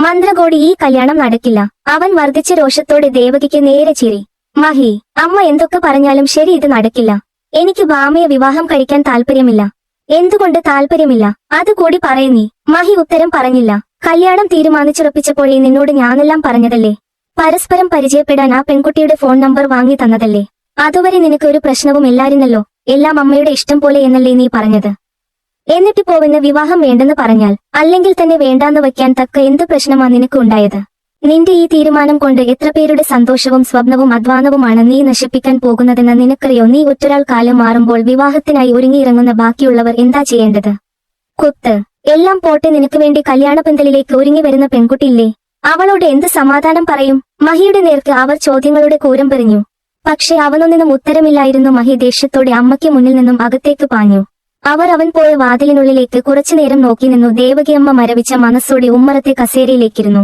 മന്ത്രകോടി ഈ കല്യാണം നടക്കില്ല. അവൻ വർദ്ധിച്ച രോഷത്തോടെ ദേവകിക്ക് നേരെ ചിരി. മഹി, അമ്മ എന്തൊക്കെ പറഞ്ഞാലും ശരി, ഇത് നടക്കില്ല. എനിക്ക് ഭാമയെ വിവാഹം കഴിക്കാൻ താല്പര്യമില്ല. എന്തുകൊണ്ട് താല്പര്യമില്ല? അതുകൂടി പറയ് നീ. മഹി ഉത്തരം പറഞ്ഞില്ല. കല്യാണം തീരുമാനിച്ചുറപ്പിച്ചപ്പോഴേ നിന്നോട് ഞാനെല്ലാം പറഞ്ഞതല്ലേ. പരസ്പരം പരിചയപ്പെടാൻ ആ പെൺകുട്ടിയുടെ ഫോൺ നമ്പർ വാങ്ങി തന്നതല്ലേ. അതുവരെ നിനക്ക് ഒരു പ്രശ്നവും ഇല്ലായിരുന്നല്ലോ. എല്ലാം അമ്മയുടെ ഇഷ്ടം പോലെ എന്നല്ലേ നീ പറഞ്ഞത്. എന്നിട്ട് പോവെന്ന് വിവാഹം വേണ്ടെന്ന് പറഞ്ഞാൽ, അല്ലെങ്കിൽ തന്നെ വേണ്ടാന്ന് വയ്ക്കാൻ തക്ക എന്ത് പ്രശ്നമാ നിനക്ക് ഉണ്ടായത്? നിന്റെ ഈ തീരുമാനം കൊണ്ട് എത്ര പേരുടെ സന്തോഷവും സ്വപ്നവും അധ്വാനവുമാണ് നീ നശിപ്പിക്കാൻ പോകുന്നതെന്ന് നിനക്കറിയോ? നീ ഒറ്റൊരാൾ കാലം മാറുമ്പോൾ വിവാഹത്തിനായി ഒരുങ്ങിയിറങ്ങുന്ന ബാക്കിയുള്ളവർ എന്താ ചെയ്യേണ്ടത്? കുത്ത്. എല്ലാം പോട്ടെ, നിനക്ക് വേണ്ടി കല്യാണപന്തലിലേക്ക് ഒരുങ്ങി വരുന്ന പെൺകുട്ടിയില്ലേ, അവളോട് എന്ത് സമാധാനം പറയും? മഹിയുടെ നേർക്ക് അവർ ചോദ്യങ്ങളുടെ കൂരം പെറിഞ്ഞു. പക്ഷെ അവനൊന്നിനും ഉത്തരമില്ലായിരുന്നു. മഹി ദേഷ്യത്തോടെ അമ്മയ്ക്ക് മുന്നിൽ നിന്നും അകത്തേക്ക് പാഞ്ഞു. അവൻ പോയ വാതിലിനുള്ളിലേക്ക് കുറച്ചുനേരം നോക്കി നിന്നു. ദേവകിയമ്മ മരവിച്ച മനസ്സോടെ ഉമ്മറത്തെ കസേരയിലേക്കിരുന്നു.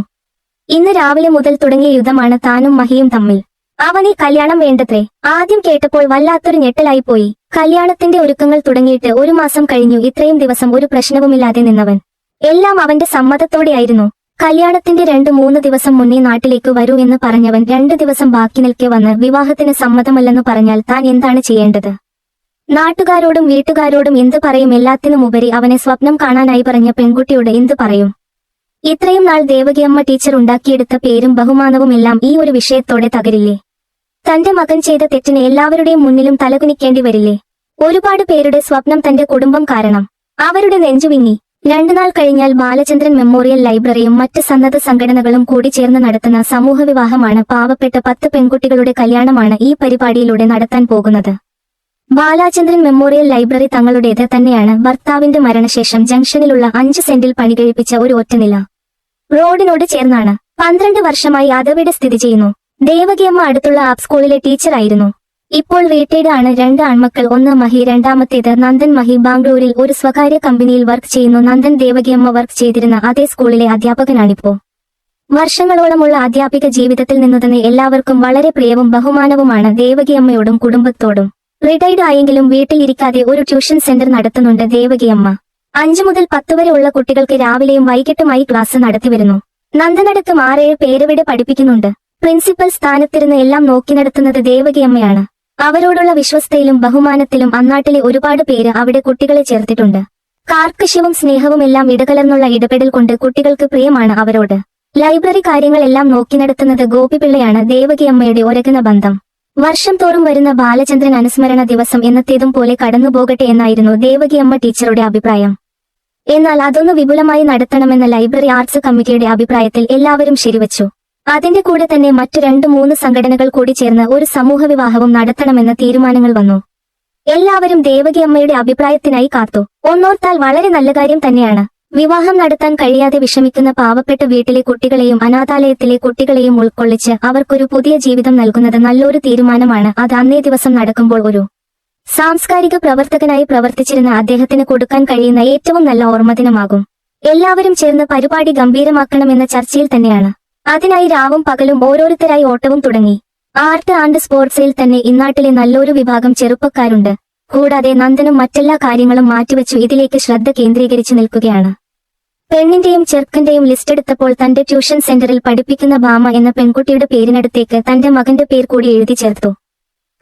ഇന്ന് രാവിലെ മുതൽ തുടങ്ങിയ യുദ്ധമാണ് താനും മഹിയും തമ്മിൽ. അവനീ കല്യാണം വേണ്ടത്രേ. ആദ്യം കേട്ടപ്പോൾ വല്ലാത്തൊരു ഞെട്ടലായിപ്പോയി. കല്യാണത്തിന്റെ ഒരുക്കങ്ങൾ തുടങ്ങിയിട്ട് 1 മാസം കഴിഞ്ഞു. ഇത്രയും ദിവസം ഒരു പ്രശ്നവുമില്ലാതെ നിന്നവൻ. എല്ലാം അവന്റെ സമ്മതത്തോടെയായിരുന്നു. കല്യാണത്തിന്റെ 2-3 ദിവസം മുന്നേ നാട്ടിലേക്ക് വരൂ എന്ന് പറഞ്ഞവൻ 2 ദിവസം ബാക്കി നിൽക്കെ വന്ന് വിവാഹത്തിന് സമ്മതമല്ലെന്ന് പറഞ്ഞാൽ താൻ എന്താണ് ചെയ്യേണ്ടത്? നാട്ടുകാരോടും വീട്ടുകാരോടും എന്ത് പറയും? എല്ലാത്തിനുമുപരി അവനെ സ്വപ്നം കാണാനായി പറഞ്ഞ പെൺകുട്ടിയോട് എന്ത് പറയും? ഇത്രയും നാൾ ദേവകിയമ്മ ടീച്ചർ ഉണ്ടാക്കിയെടുത്ത പേരും ബഹുമാനവും എല്ലാം ഈ ഒരു വിഷയത്തോടെ തകരില്ലേ? തന്റെ മകൻ ചെയ്ത തെറ്റിന് എല്ലാവരുടെയും മുന്നിലും തലകുനിക്കേണ്ടി വരില്ലേ? ഒരുപാട് പേരുടെ സ്വപ്നം തന്റെ കുടുംബം കാരണം. അവരുടെ നെഞ്ചുവിങ്ങി. 2 നാൾ കഴിഞ്ഞാൽ ബാലചന്ദ്രൻ മെമ്മോറിയൽ ലൈബ്രറിയും മറ്റ് സന്നദ്ധ സംഘടനകളും കൂടി ചേർന്ന് നടത്തുന്ന സമൂഹവിവാഹമാണ്. പാവപ്പെട്ട 10 പെൺകുട്ടികളുടെ കല്യാണമാണ് ഈ പരിപാടിയിലൂടെ നടത്താൻ പോകുന്നത്. ബാലചന്ദ്രൻ മെമ്മോറിയൽ ലൈബ്രറി തങ്ങളുടേത് തന്നെയാണ്. ഭർത്താവിന്റെ മരണശേഷം ജംഗ്ഷനിലുള്ള 5 സെന്റിൽ പണികഴിപ്പിച്ച ഒരു ഒറ്റനില റോഡിനോട് ചേർന്നാണ്. 12 വർഷമായി അതവിടെ സ്ഥിതി ചെയ്യുന്നു. ദേവകിയമ്മ അടുത്തുള്ള ആപ്പ് സ്കൂളിലെ ടീച്ചറായിരുന്നു. ഇപ്പോൾ റിട്ടയർഡ് ആണ്. 2 ആൺമക്കൾ, ഒന്ന് മഹി, രണ്ടാമത്തേത് നന്ദൻ. മഹി ബാംഗ്ലൂരിൽ ഒരു സ്വകാര്യ കമ്പനിയിൽ വർക്ക് ചെയ്യുന്നു. നന്ദൻ ദേവകിയമ്മ വർക്ക് ചെയ്തിരുന്ന അതേ സ്കൂളിലെ അധ്യാപകനാണിപ്പോ. വർഷങ്ങളോളമുള്ള അധ്യാപിക ജീവിതത്തിൽ നിന്നു തന്നെ എല്ലാവർക്കും വളരെ പ്രിയവും ബഹുമാനവുമാണ് ദേവകിയമ്മയോടും കുടുംബത്തോടും. റിട്ടയർഡ് ആയെങ്കിലും വീട്ടിൽ ഇരിക്കാതെ ഒരു ട്യൂഷൻ സെന്റർ നടത്തുന്നുണ്ട് ദേവകിയമ്മ. 5 മുതൽ 10 വരെ ഉള്ള കുട്ടികൾക്ക് രാവിലെയും വൈകിട്ടുമായി ക്ലാസ് നടത്തിവരുന്നു. നന്ദനടക്കം 6-7 പേരവിടെ പഠിപ്പിക്കുന്നുണ്ട്. പ്രിൻസിപ്പൽ സ്ഥാനത്തിരുന്ന് എല്ലാം നോക്കി നടത്തുന്നത് ദേവകിയമ്മയാണ്. അവരോടുള്ള വിശ്വസ്തയിലും ബഹുമാനത്തിലും അന്നാട്ടിലെ ഒരുപാട് പേര് അവിടെ കുട്ടികളെ ചേർത്തിട്ടുണ്ട്. കാർക്കശ്യവും സ്നേഹവും എല്ലാം ഇടകലർന്നുള്ള ഇടപെടൽ കൊണ്ട് കുട്ടികൾക്ക് പ്രിയമാണ് അവരോട്. ലൈബ്രറി കാര്യങ്ങളെല്ലാം നോക്കി നടത്തുന്നത് ഗോപിപിള്ളയാണ്. ദേവകിയമ്മയുടെ ഒരകന ബന്ധം. വർഷം തോറും വരുന്ന ബാലചന്ദ്രൻ അനുസ്മരണ ദിവസം എന്നത്തേതും പോലെ കടന്നുപോകട്ടെ എന്നായിരുന്നു ദേവകിയമ്മ ടീച്ചറുടെ അഭിപ്രായം. എന്നാൽ അതൊന്ന് വിപുലമായി നടത്തണമെന്ന ലൈബ്രറി ആർട്സ് കമ്മിറ്റിയുടെ അഭിപ്രായത്തിൽ എല്ലാവരും ശരിവച്ചു. അതിന്റെ കൂടെ തന്നെ മറ്റു 2-3 സംഘടനകൾ കൂടി ചേർന്ന് ഒരു സമൂഹവിവാഹവും നടത്തണമെന്ന തീരുമാനങ്ങൾ വന്നു. എല്ലാവരും ദേവകിയമ്മയുടെ അഭിപ്രായത്തിനായി കാത്തു. ഒന്നോർത്താൽ വളരെ നല്ല കാര്യം തന്നെയാണ്. വിവാഹം നടത്താൻ കഴിയാതെ വിഷമിക്കുന്ന പാവപ്പെട്ട വീട്ടിലെ കുട്ടികളെയും അനാഥാലയത്തിലെ കുട്ടികളെയും ഉൾക്കൊള്ളിച്ച് അവർക്കൊരു പുതിയ ജീവിതം നൽകുന്നത് നല്ലൊരു തീരുമാനമാണ്. അത് അന്നേ ദിവസം നടക്കുമ്പോൾ ഒരു സാംസ്കാരിക പ്രവർത്തകനായി പ്രവർത്തിച്ചിരുന്ന അദ്ദേഹത്തിന് കൊടുക്കാൻ കഴിയുന്ന ഏറ്റവും നല്ല ഓർമ്മദിനമാകും. എല്ലാവരും ചേർന്ന് പരിപാടി ഗംഭീരമാക്കണമെന്ന ചർച്ചയിൽ തന്നെയാണ്. അതിനായി രാവും പകലും ഓരോരുത്തരായി ഓട്ടവും തുടങ്ങി. ആർട്ട് ആൻഡ് സ്പോർട്സിൽ തന്നെ ഇന്നാട്ടിലെ നല്ലൊരു വിഭാഗം ചെറുപ്പക്കാരുണ്ട്. കൂടാതെ നന്ദനും മറ്റെല്ലാ കാര്യങ്ങളും മാറ്റിവെച്ചു ഇതിലേക്ക് ശ്രദ്ധ കേന്ദ്രീകരിച്ചു നിൽക്കുകയാണ്. പെണ്ണിന്റെയും ചെറുക്കന്റെയും ലിസ്റ്റെടുത്തപ്പോൾ തന്റെ ട്യൂഷൻ സെന്ററിൽ പഠിപ്പിക്കുന്ന ഭാമ എന്ന പെൺകുട്ടിയുടെ പേരിനടുത്തേക്ക് തന്റെ മകന്റെ പേർ കൂടി എഴുതി ചേർത്തു.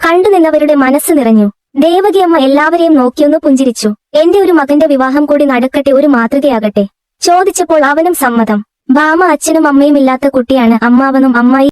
കണ്ടുനിന്നവരുടെ മനസ്സ് നിറഞ്ഞു. ദേവകിയമ്മ എല്ലാവരെയും നോക്കിയൊന്നു പുഞ്ചിരിച്ചു. എന്റെ ഒരു മകന്റെ വിവാഹം കൂടി നടക്കട്ടെ, ഒരു മാതൃകയാകട്ടെ ചോദിച്ചപ്പോൾ അവനും സമ്മതം. ഭാമ അച്ഛനും അമ്മയും ഇല്ലാത്ത കുട്ടിയാണ്. അമ്മാവനും അമ്മായി